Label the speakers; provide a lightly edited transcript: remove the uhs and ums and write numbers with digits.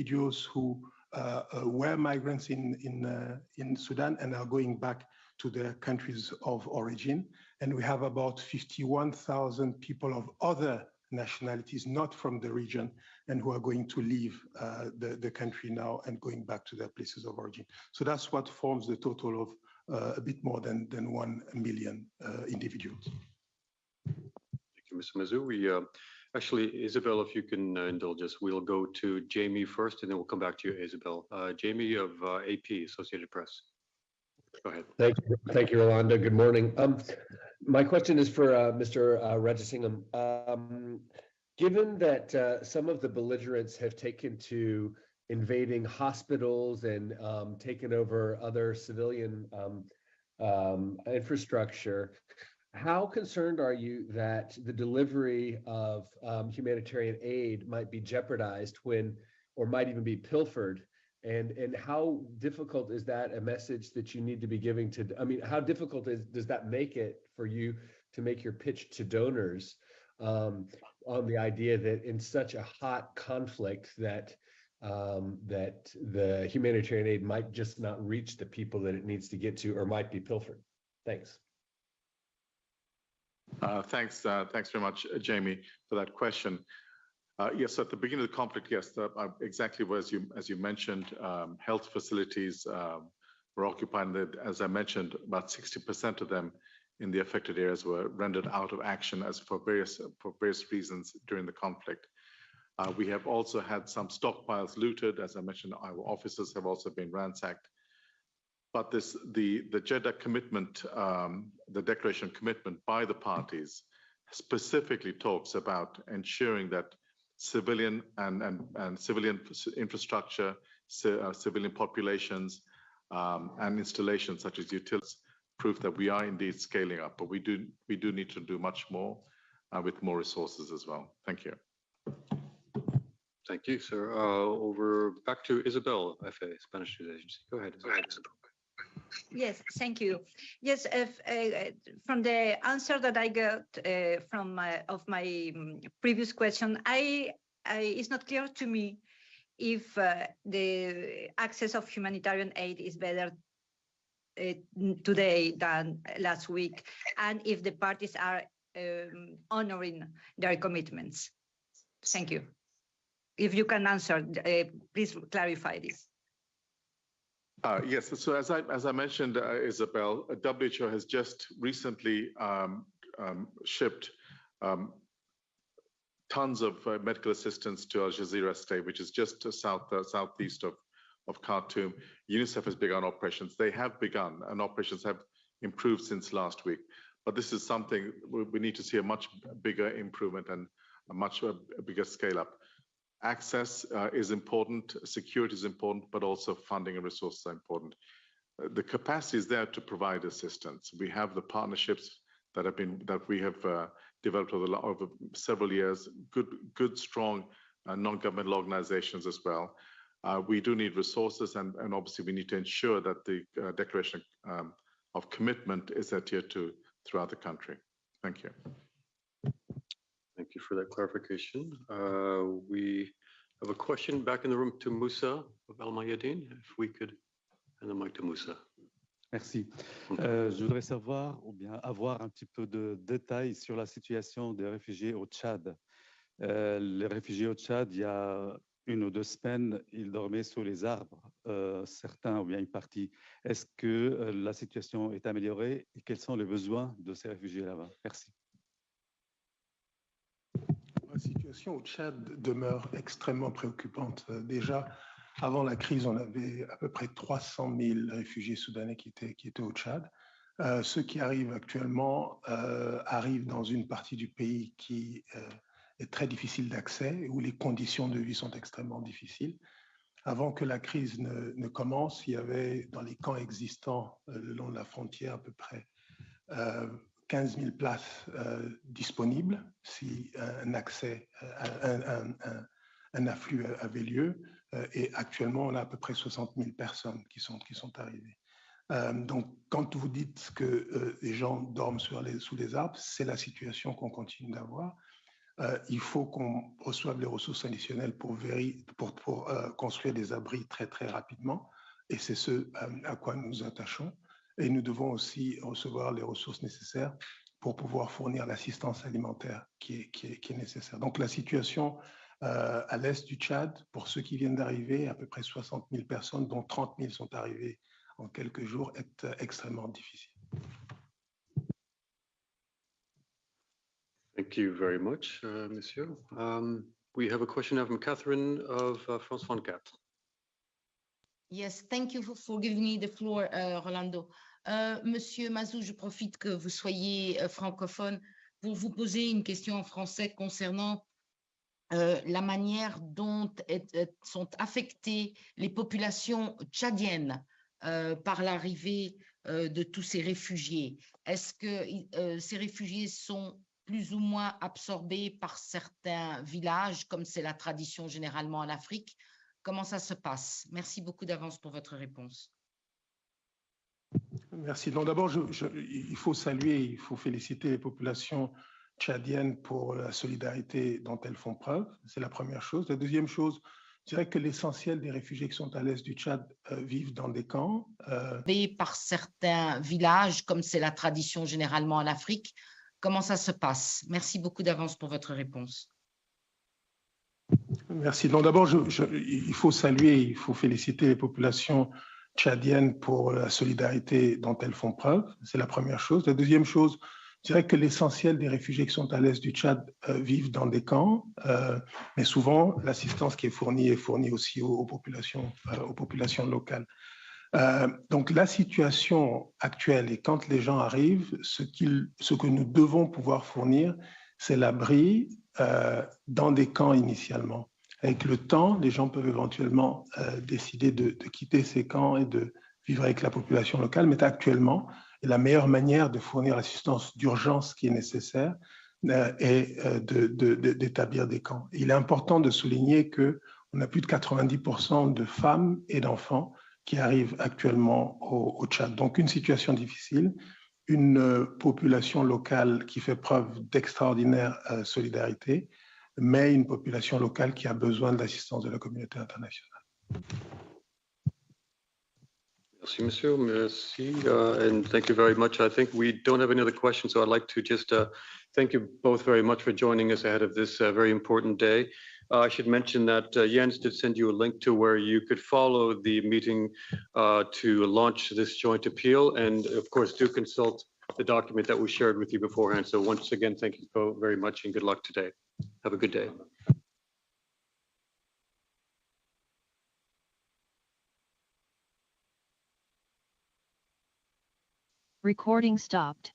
Speaker 1: individuals who were migrants in Sudan and are going back to their countries of origin. And we have about 51,000 people of other nationalities, not from the region, and who are going to leave the country now and going back to their places of origin. So that's what forms the total of a bit more than 1 million individuals.
Speaker 2: Thank you, Mr. Mazou. We actually, Isabel, if you can indulge us, we'll go to Jamie first, and then we'll come back to you, Isabel. Jamie of AP, Associated Press. Go ahead.
Speaker 3: Thank you, Rolando. Good morning. My question is for Mr. Rajasingham. Given that some of the belligerents have taken to invading hospitals and taken over other civilian infrastructure, how concerned are you that the delivery of humanitarian aid might be jeopardized or might even be pilfered? And how difficult is that a message that you need to be giving to, how difficult does that make it for you to make your pitch to donors on the idea that in such a hot conflict that the humanitarian aid might just not reach the people that it needs to get to or might be pilfered? Thanks.
Speaker 4: Thanks very much, Jamie, for that question. Yes, at the beginning of the conflict, yes, exactly as you mentioned, health facilities were occupied. As I mentioned, about 60% of them in the affected areas were rendered out of action for various reasons during the conflict. We have also had some stockpiles looted. As I mentioned, our offices have also been ransacked. But the Jeddah commitment, the declaration of commitment by the parties, specifically talks about ensuring that civilian and civilian infrastructure, civilian populations, and installations such as utilities prove that we are indeed scaling up. But we do need to do much more with more resources as well. Thank you.
Speaker 2: Thank you, sir. Over back to Isabel, FA, Spanish News Agency. Go ahead, Isabel.
Speaker 5: Yes, thank you. Yes, from the answer that I got from my previous question, it's not clear to me if the access of humanitarian aid is better today than last week, and if the parties are honoring their commitments. Thank you. If you can answer, please clarify this.
Speaker 4: Yes, so as I mentioned, Isabel, WHO has just recently shipped tons of medical assistance to Al Jazeera state, which is just southeast of Khartoum. UNICEF has begun operations. They have begun, and operations have improved since last week. But this is something we need to see a much bigger improvement and a much bigger scale up. Access is important, security is important, but also funding and resources are important. The capacity is there to provide assistance. We have the partnerships that we have developed over several years, good strong non-governmental organizations as well. We do need resources, and obviously we need to ensure that the declaration of commitment is adhered to throughout the country. Thank you.
Speaker 2: Thank you for that clarification. We have a question back in the room to Moussa of Al Mayadeen, if we could, and the mic to Moussa.
Speaker 6: Merci. Je voudrais savoir, ou bien avoir un petit peu de détails sur la situation des réfugiés au Tchad. Les réfugiés au Tchad, il y a 1 ou 2 semaines, ils dormaient sous les arbres, certains ou bien une partie. Est-ce que la situation est améliorée et quels sont les besoins de ces réfugiés là-bas? Merci.
Speaker 1: La situation au Tchad demeure extrêmement préoccupante. Déjà, avant la crise, on avait à peu près 300 000 réfugiés soudanais qui étaient au Tchad. Ceux qui arrivent actuellement arrivent dans une partie du pays qui est très difficile d'accès, où les conditions de vie sont extrêmement difficiles. Avant que la crise ne commence, il y avait dans les camps existants le long de la frontière à peu près 15 000 places disponibles si un afflux avait lieu. Et actuellement, on a à peu près 60 000 personnes qui sont arrivées. Donc, quand vous dites que les gens dorment sous les arbres, c'est la situation qu'on continue d'avoir. il faut qu'on reçoive les ressources additionnelles pour construire des abris très, très rapidement. Et c'est ce à quoi nous nous attachons. Et nous devons aussi recevoir les ressources nécessaires pour pouvoir fournir l'assistance alimentaire qui est nécessaire. Donc la situation à l'est du Tchad, pour ceux qui viennent d'arriver, à peu près 60 000 personnes, dont 30 000 sont arrivées en quelques jours, est extrêmement difficile.
Speaker 2: Thank you very much, Monsieur. We have a question now from Catherine of France 24.
Speaker 7: Yes, thank you for giving me the floor, Rolando. Monsieur Mazou, je profite que vous soyez francophone pour vous poser une question en français concernant la manière dont sont affectées les populations tchadiennes par l'arrivée de tous ces réfugiés. Est-ce que ces réfugiés sont plus ou moins absorbés par certains villages, comme c'est la tradition généralement en Afrique? Comment ça se passe? Merci beaucoup d'avance pour votre réponse.
Speaker 1: Merci. Donc d'abord, il faut saluer, il faut féliciter les populations tchadiennes pour la solidarité dont elles font preuve. C'est la première chose. La deuxième chose, je dirais que l'essentiel des réfugiés qui sont à l'est du Tchad vivent dans des camps.
Speaker 7: Par certains villages, comme c'est la tradition généralement en Afrique. Comment ça se passe? Merci beaucoup d'avance pour votre réponse.
Speaker 1: Merci. Donc d'abord, il faut saluer, il faut féliciter les populations tchadiennes pour la solidarité dont elles font preuve. C'est la première chose. La deuxième chose, je dirais que l'essentiel des réfugiés qui sont à l'est du Tchad vivent dans des camps, mais souvent l'assistance qui est fournie aussi aux populations locales. Donc la situation actuelle, et quand les gens arrivent, ce que nous devons pouvoir fournir, c'est l'abri dans des camps initialement. Avec le temps, les gens peuvent éventuellement décider de quitter ces camps et de vivre avec la population locale, mais actuellement, la meilleure manière de fournir l'assistance d'urgence qui est nécessaire est d'établir des camps. Il est important de souligner qu'on a plus de 90% de femmes et d'enfants qui arrivent actuellement au Tchad. Donc une situation difficile, une population locale qui fait preuve d'extraordinaire solidarité, mais une population locale qui a besoin de l'assistance de la communauté internationale.
Speaker 2: Merci, Monsieur. Merci, and thank you very much. I think we don't have any other questions, so I'd like to just thank you both very much for joining us ahead of this very important day. I should mention that Jens did send you a link to where you could follow the meeting to launch this joint appeal, and of course, do consult the document that we shared with you beforehand. So once again, thank you both very much and good luck today. Have a good day.
Speaker 8: Recording stopped.